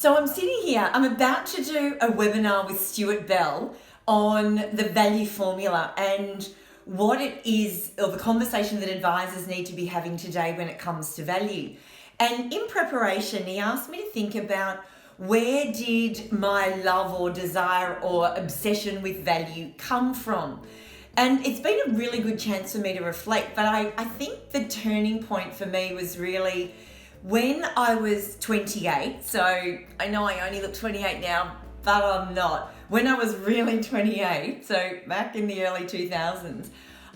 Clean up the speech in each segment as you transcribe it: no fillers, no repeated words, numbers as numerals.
So I'm sitting here, I'm about to do a webinar with Stuart Bell on the value formula and what it is, or the conversation that advisors need to be having today when it comes to value. And in preparation, he asked me to think about where did my love or desire or obsession with value come from? And it's been a really good chance for me to reflect, but I think the turning point for me was really when I was 28. So I know I only look 28 now, but I'm not. When I was really 28, so back in the early 2000s,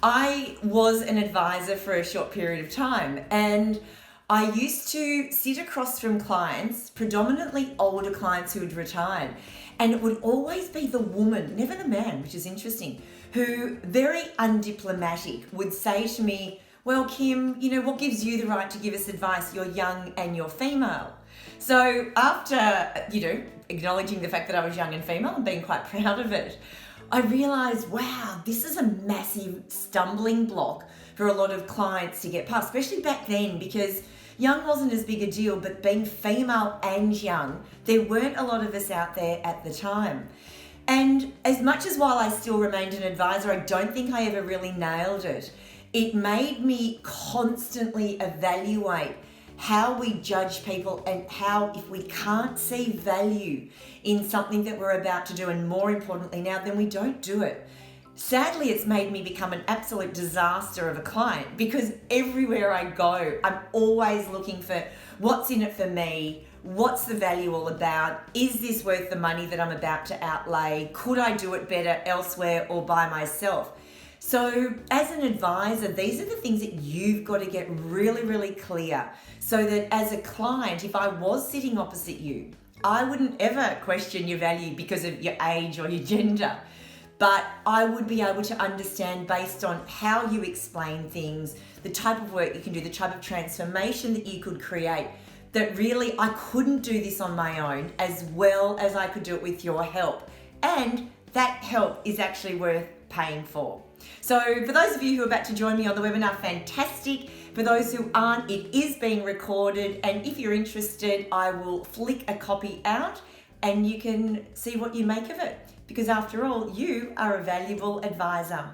I was an advisor for a short period of time, and I used to sit across from clients, predominantly older clients who had retired, and it would always be the woman, never the man, which is interesting, who very undiplomatic would say to me, well, Kim, what gives you the right to give us advice? You're young and you're female. So after, acknowledging the fact that I was young and female and being quite proud of it, I realised, wow, this is a massive stumbling block for a lot of clients to get past, especially back then, because young wasn't as big a deal, but being female and young, there weren't a lot of us out there at the time. And as much as while I still remained an advisor, I don't think I ever really nailed it. It made me constantly evaluate how we judge people and how, if we can't see value in something that we're about to do, and more importantly now, then we don't do it. Sadly, it's made me become an absolute disaster of a client, because everywhere I go, I'm always looking for what's in it for me, what's the value all about, is this worth the money that I'm about to outlay, could I do it better elsewhere or by myself? So as an advisor, these are the things that you've got to get really, really clear, so that as a client, if I was sitting opposite you, I wouldn't ever question your value because of your age or your gender. But I would be able to understand, based on how you explain things, the type of work you can do, the type of transformation that you could create, that really I couldn't do this on my own as well as I could do it with your help. And that help is actually worth paying for. So for those of you who are about to join me on the webinar, fantastic. For those who aren't, it is being recorded. And if you're interested, I will flick a copy out and you can see what you make of it. Because after all, you are a valuable advisor.